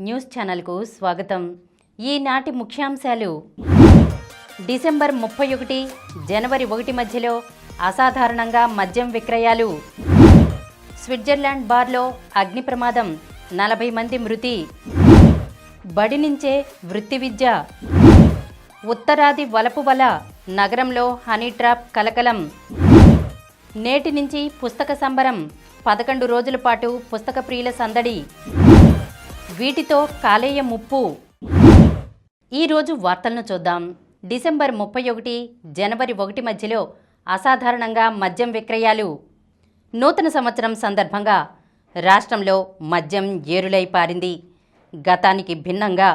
News ఛానల్కు స్వాగతం. ఈనాటి ముఖ్యాంశాలు: డిసెంబర్ 31, జనవరి 1 మధ్యలో అసాధారణంగా మద్యం విక్రయాలు. స్విట్జర్లాండ్ బార్లో అగ్ని ప్రమాదం, 40 మంది మృతి. బడి నుంచే వృత్తి విద్య. ఉత్తరాది వలపు వల, నగరంలో హనీ ట్రాప్ కలకలం. నేటి నుంచి పుస్తక సంబరం, 11 రోజుల పాటు పుస్తక ప్రియుల సందడి. వీటితో కాలేయ ముప్పు. ఈరోజు వార్తలను చూద్దాం. డిసెంబర్ 31, జనవరి 1 మధ్యలో అసాధారణంగా మద్యం విక్రయాలు. నూతన సంవత్సరం సందర్భంగా రాష్ట్రంలో మద్యం ఏరులై పారింది. గతానికి భిన్నంగా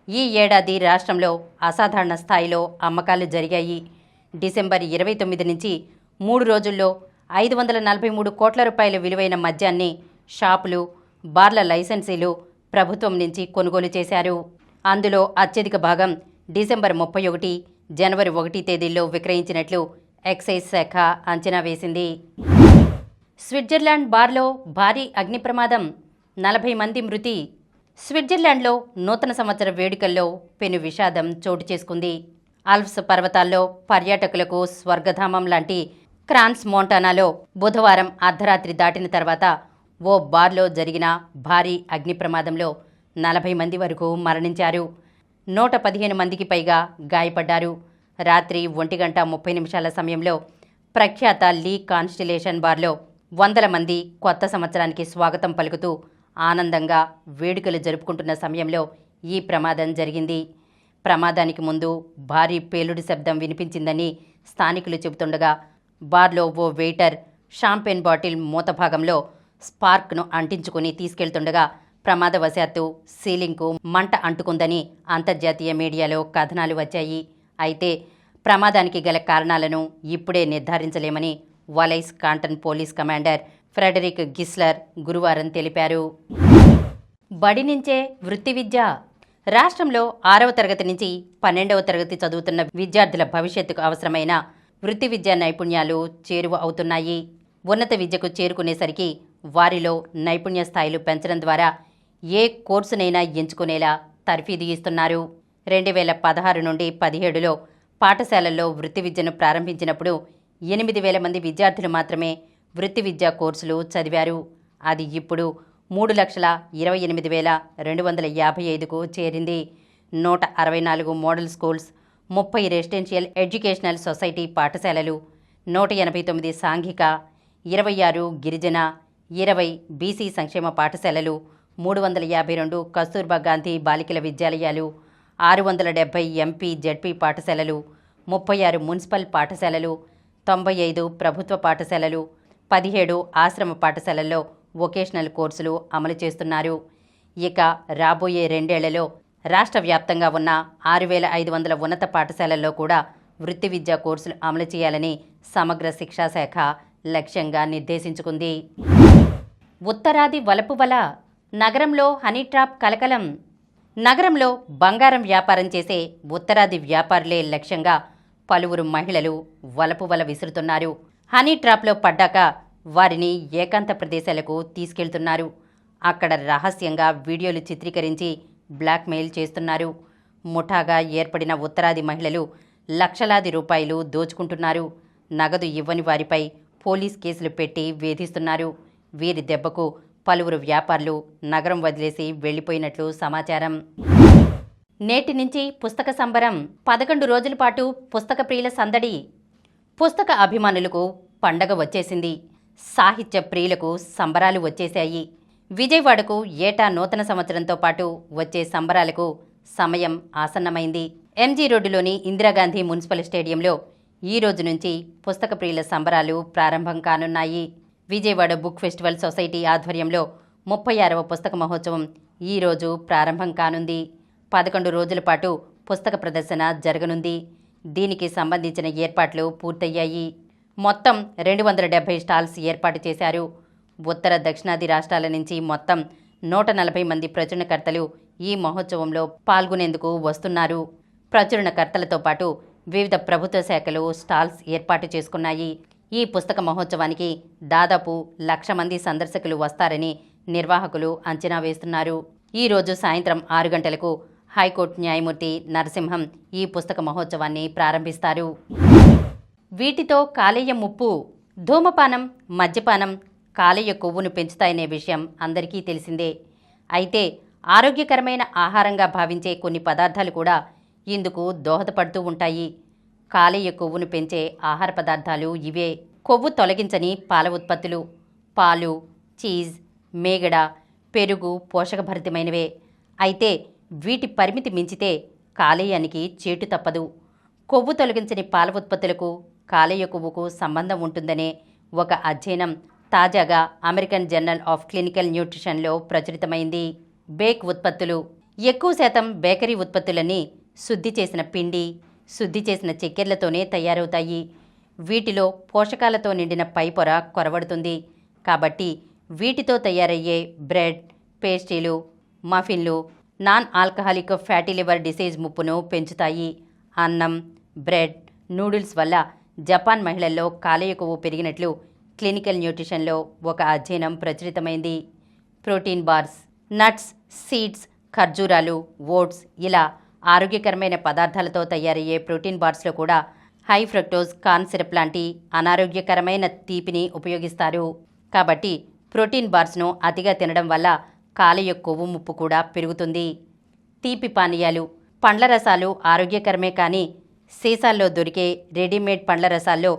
ఈ ఏడాది రాష్ట్రంలో అసాధారణ స్థాయిలో అమ్మకాలు జరిగాయి. డిసెంబర్ 29 నుంచి 3 రోజుల్లో 543 కోట్ల రూపాయల విలువైన మద్యాన్ని షాపులు, బార్ల లైసెన్సీలు ప్రభుత్వం నుంచి కొనుగోలు చేశారు. అందులో అత్యధిక భాగం డిసెంబర్ 31, జనవరి 1 తేదీల్లో విక్రయించినట్లు ఎక్సైజ్ శాఖ అంచనా వేసింది. స్విట్జర్లాండ్ బార్లో భారీ అగ్ని ప్రమాదం, 40 మంది మృతి. స్విట్జర్లాండ్లో నూతన సంవత్సర వేడుకల్లో పెను విషాదం చోటు చేసుకుంది. ఆల్ప్స్ పర్వతాల్లో పర్యాటకులకు స్వర్గధామం లాంటి క్రాన్స్ మోంటానాలో బుధవారం అర్ధరాత్రి దాటిన తర్వాత ఓ బార్లో జరిగిన భారీ అగ్ని ప్రమాదంలో 40 మంది వరకు మరణించారు. 115 మందికి పైగా గాయపడ్డారు. రాత్రి 1:30 సమయంలో ప్రఖ్యాత లీ కాన్స్టిలేషన్ బార్లో వందల మంది కొత్త సంవత్సరానికి స్వాగతం పలుకుతూ ఆనందంగా వేడుకలు జరుపుకుంటున్న సమయంలో ఈ ప్రమాదం జరిగింది. ప్రమాదానికి ముందు భారీ పేలుడు శబ్దం వినిపించిందని స్థానికులు చెబుతుండగా బార్లో ఓ వెయిటర్ షాంపెన్ బాటిల్ మూత భాగంలో స్పార్క్ను అంటించుకుని తీసుకెళ్తుండగా ప్రమాదవశాత్తు సీలింగ్కు మంట అంటుకుందని అంతర్జాతీయ మీడియాలో కథనాలు వచ్చాయి. అయితే ప్రమాదానికి గల కారణాలను ఇప్పుడే నిర్ధారించలేమని వలైస్ కాంటన్ పోలీస్ కమాండర్ ఫ్రెడరిక్ గిస్లర్ గురువారం తెలిపారు. బడి నుంచే వృత్తి విద్య. రాష్ట్రంలో 6వ తరగతి నుంచి 12వ తరగతి చదువుతున్న విద్యార్థుల భవిష్యత్తుకు అవసరమైన వృత్తి విద్యా నైపుణ్యాలు చేరువ అవుతున్నాయి. ఉన్నత విద్యకు చేరుకునేసరికి వారిలో నైపుణ్య స్థాయిలు పెంచడం ద్వారా ఏ కోర్సునైనా ఎంచుకునేలా తర్ఫీదు ఇస్తున్నారు. 2016 నుండి 17లో పాఠశాలల్లో వృత్తి విద్యను ప్రారంభించినప్పుడు 8,000 మంది విద్యార్థులు మాత్రమే వృత్తి విద్యా కోర్సులు చదివారు. అది ఇప్పుడు 3,28,255కు చేరింది. 164 model schools, 30 residential educational society పాఠశాలలు, 189 సాంఘిక, 26 గిరిజన, 20 బీసీ సంక్షేమ పాఠశాలలు, 352 కస్తూర్బా గాంధీ బాలికల విద్యాలయాలు, 670 ఎంపీ జెడ్పీ పాఠశాలలు, 36 మున్సిపల్ పాఠశాలలు, 95 ప్రభుత్వ పాఠశాలలు, 17 ఆశ్రమ పాఠశాలల్లో వొకేషనల్ కోర్సులు అమలు చేస్తున్నారు. ఇక రాబోయే 2 ఏళ్లలో రాష్ట్ర వ్యాప్తంగా ఉన్న 6,500 ఉన్నత పాఠశాలల్లో కూడా వృత్తి విద్యా కోర్సులు అమలు చేయాలని సమగ్ర శిక్షా శాఖ లక్ష్యంగా నిర్దేశించుకుంది. ఉత్తరాది వలపు వల, నగరంలో హనీ ట్రాప్ కలకలం. నగరంలో బంగారం వ్యాపారం చేసే ఉత్తరాది వ్యాపారులే లక్ష్యంగా పలువురు మహిళలు వలపు వల విసురుతున్నారు. హనీ ట్రాప్లో పడ్డాక వారిని ఏకాంత ప్రదేశాలకు తీసుకెళ్తున్నారు. అక్కడ రహస్యంగా వీడియోలు చిత్రీకరించి బ్లాక్మెయిల్ చేస్తున్నారు. ముఠాగా ఏర్పడిన ఉత్తరాది మహిళలు లక్షలాది రూపాయలు దోచుకుంటున్నారు. నగదు ఇవ్వని వారిపై పోలీస్ కేసులు పెట్టి వేధిస్తున్నారు. వీరి దెబ్బకు పలువురు వ్యాపారులు నగరం వదిలేసి వెళ్లిపోయినట్లు సమాచారం. నేటి నుంచి పుస్తక సంబరం, 11 రోజుల పాటు పుస్తక ప్రియుల సందడి. పుస్తక అభిమానులకు పండగ వచ్చేసింది. సాహిత్య ప్రియులకు సంబరాలు వచ్చేశాయి. విజయవాడకు ఏటా నూతన సంవత్సరంతో పాటు వచ్చే సంబరాలకు సమయం ఆసన్నమైంది. ఎంజీ రోడ్డులోని ఇందిరాగాంధీ మున్సిపల్ స్టేడియంలో ఈ రోజు నుంచి పుస్తక ప్రియుల సంబరాలు ప్రారంభం కానున్నాయి. విజయవాడ బుక్ ఫెస్టివల్ సొసైటీ ఆధ్వర్యంలో 36వ పుస్తక మహోత్సవం ఈ రోజు ప్రారంభం కానుంది. 11 రోజుల పాటు పుస్తక ప్రదర్శన జరగనుంది. దీనికి సంబంధించిన ఏర్పాట్లు పూర్తయ్యాయి. మొత్తం 270 స్టాల్స్ ఏర్పాటు చేశారు. ఉత్తర దక్షిణాది రాష్ట్రాల నుంచి మొత్తం 140 మంది ప్రచురణకర్తలు ఈ మహోత్సవంలో పాల్గొనేందుకు వస్తున్నారు. ప్రచురణకర్తలతో పాటు వివిధ ప్రభుత్వ శాఖలు స్టాల్స్ ఏర్పాటు చేసుకున్నాయి. ఈ పుస్తక మహోత్సవానికి దాదాపు 1,00,000 మంది సందర్శకులు వస్తారని నిర్వాహకులు అంచనా వేస్తున్నారు. ఈరోజు సాయంత్రం 6 గంటలకు హైకోర్టు న్యాయమూర్తి నరసింహం ఈ పుస్తక మహోత్సవాన్ని ప్రారంభిస్తారు. వీటితో కాలేయ ముప్పు. ధూమపానం, మద్యపానం కాలేయ కొవ్వును పెంచుతాయనే విషయం అందరికీ తెలిసిందే. అయితే ఆరోగ్యకరమైన ఆహారంగా భావించే కొన్ని పదార్థాలు కూడా ఇందుకు దోహదపడుతూ ఉంటాయి. కాలేయ కొవ్వును పెంచే ఆహార పదార్థాలు ఇవే: కొవ్వు తొలగించని పాల ఉత్పత్తులు. పాలు, చీజ్, మేగడ, పెరుగు పోషకభరితమైనవే. అయితే వీటి పరిమితి మించితే కాలేయానికి చేటు తప్పదు. కొవ్వు తొలగించని పాల ఉత్పత్తులకు కాలేయ కొవ్వుకు సంబంధం ఉంటుందనే ఒక అధ్యయనం తాజాగా అమెరికన్ జర్నల్ ఆఫ్ క్లినికల్ న్యూట్రిషన్లో ప్రచురితమైంది. బేక్ ఉత్పత్తులు. ఎక్కువ శాతం బేకరీ ఉత్పత్తులన్నీ శుద్ధి చేసిన పిండి, శుద్ధి చేసిన చక్కెరలతోనే తయారవుతాయి. వీటిలో పోషకాలతో నిండిన పైపొర కొరవడుతుంది. కాబట్టి వీటితో తయారయ్యే బ్రెడ్, పేస్ట్రీలు, మఫిన్లు non alcoholic fatty liver disease ముప్పును పెంచుతాయి. అన్నం, బ్రెడ్, నూడిల్స్ వల్ల జపాన్ మహిళల్లో కాలేయ కొవ్వు పెరిగినట్లు క్లినికల్ న్యూట్రిషన్లో ఒక అధ్యయనం ప్రచురితమైంది. Protein bars. నట్స్, సీడ్స్, ఖర్జూరాలు, ఓట్స్ ఇలా ఆరోగ్యకరమైన పదార్థాలతో తయారయ్యే ప్రోటీన్ బార్స్లో కూడా హై ఫ్రక్టోజ్ కార్న్ సిరప్ లాంటి అనారోగ్యకరమైన తీపిని ఉపయోగిస్తారు. కాబట్టి ప్రోటీన్ బార్స్ను అతిగా తినడం వల్ల కాలేయ కొవ్వు ముప్పు కూడా పెరుగుతుంది. తీపి పానీయాలు. పండ్ల రసాలు ఆరోగ్యకరమే, కానీ సీసాల్లో దొరికే రెడీమేడ్ పండ్ల రసాల్లో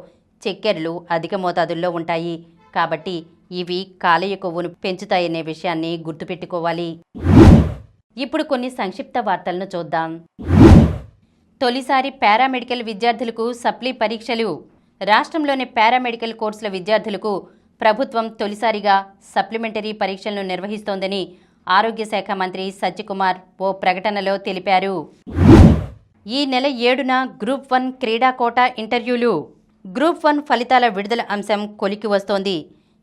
చక్కెరలు అధిక మోతాదుల్లో ఉంటాయి. కాబట్టి ఇవి కాలేయ కొవ్వును పెంచుతాయనే విషయాన్ని గుర్తుపెట్టుకోవాలి. ఇప్పుడు కొన్ని సంక్షిప్త వార్తలను చూద్దాం. తొలిసారి పారామెడికల్ విద్యార్థులకు సప్లీ పరీక్షలు. రాష్ట్రంలోని పారామెడికల్ కోర్సుల విద్యార్థులకు ప్రభుత్వం తొలిసారిగా సప్లిమెంటరీ పరీక్షలను నిర్వహిస్తోందని ఆరోగ్య శాఖ మంత్రి సత్యకుమార్ ఓ ప్రకటనలో తెలిపారు. ఈ నెల 7న గ్రూప్ 1 క్రీడా కోటా ఇంటర్వ్యూలు. గ్రూప్ 1 ఫలితాల విడుదల అంశం కొలికి వస్తోంది.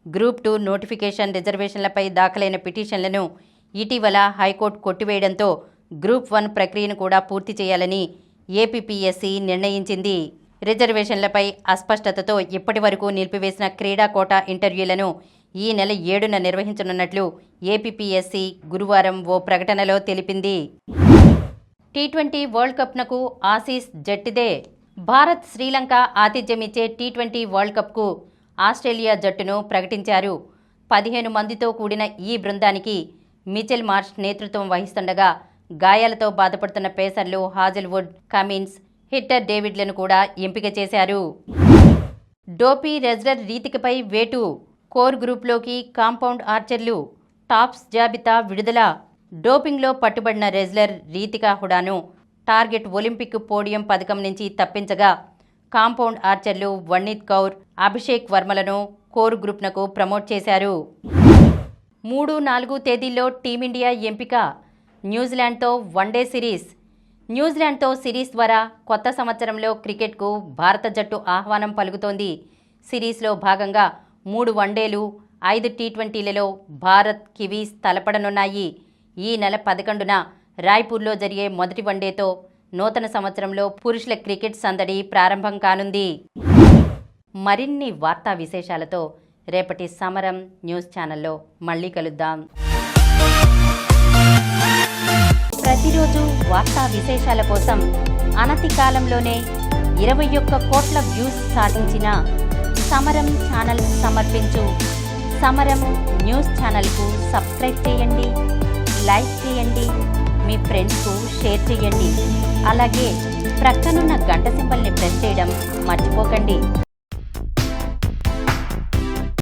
గ్రూప్ 2 నోటిఫికేషన్ రిజర్వేషన్లపై దాఖలైన పిటిషన్లను ఇటీవల హైకోర్టు కొట్టివేయడంతో గ్రూప్ 1 ప్రక్రియను కూడా పూర్తి చేయాలని ఏపీపీఎస్సీ నిర్ణయించింది. రిజర్వేషన్లపై అస్పష్టతతో ఇప్పటి వరకు నిలిపివేసిన క్రీడా కోటా ఇంటర్వ్యూలను ఈ నెల 7న నిర్వహించనున్నట్లు ఏపీపీఎస్సీ గురువారం ఓ ప్రకటనలో తెలిపింది. T20 world కప్నకు Aussies జట్టుదే. Bharat, Sri Lanka ఆతిథ్యమిచ్చే T20 world కప్కు Australia జట్టును ప్రకటించారు. 15 మందితో కూడిన ఈ బృందానికి మిచెల్ మార్ష్ నేతృత్వం వహిస్తుండగా గాయాలతో బాధపడుతున్న పేసర్లు హాజల్వుడ్, కమిన్స్, హిట్టర్ డేవిడ్లను కూడా ఎంపిక చేశారు. డోపీ రెజ్లర్ రీతికపై వేటు. కోర్ గ్రూప్లోకి కాంపౌండ్ ఆర్చర్లు. టాప్స్ జాబితా విడుదల. డోపింగ్లో పట్టుబడిన రెజ్లర్ రీతికా హుడాను టార్గెట్ ఒలింపిక్ పోడియం పథకం నుంచి తప్పించగా కాంపౌండ్ ఆర్చర్లు వన్నీత్ కౌర్, అభిషేక్ వర్మలను కోర్ గ్రూప్నకు ప్రమోట్ చేశారు. 3-4 తేదీల్లో టీమిండియా ఎంపిక. న్యూజిలాండ్తో వన్డే సిరీస్. న్యూజిలాండ్తో సిరీస్ ద్వారా కొత్త సంవత్సరంలో క్రికెట్కు భారత జట్టు ఆహ్వానం పలుకుతోంది. సిరీస్లో భాగంగా 3 వన్డేలు, 5 టీ20లలో భారత్, కివీస్ తలపడనున్నాయి. ఈ నెల 11న రాయ్పూర్లో జరిగే మొదటి వన్డేతో నూతన సంవత్సరంలో పురుషుల క్రికెట్ సందడి ప్రారంభం కానుంది. మరిన్ని వార్తా విశేషాలతో రేపటి సమరం న్యూస్ ఛానల్లో మళ్ళీ కలుద్దాం. ప్రతిరోజు వార్తా విశేషాల కోసం అనతి కాలంలోనే 21 కోట్ల వ్యూస్ సాధించిన సమరం ఛానల్ సమర్పించు సమరం న్యూస్ ఛానల్కు సబ్స్క్రైబ్ చేయండి, లైక్ చేయండి, మీ ఫ్రెండ్స్కు షేర్ చేయండి. అలాగే ప్రక్కనున్న గంట సింబల్ని ప్రెస్ చేయడం మర్చిపోకండి.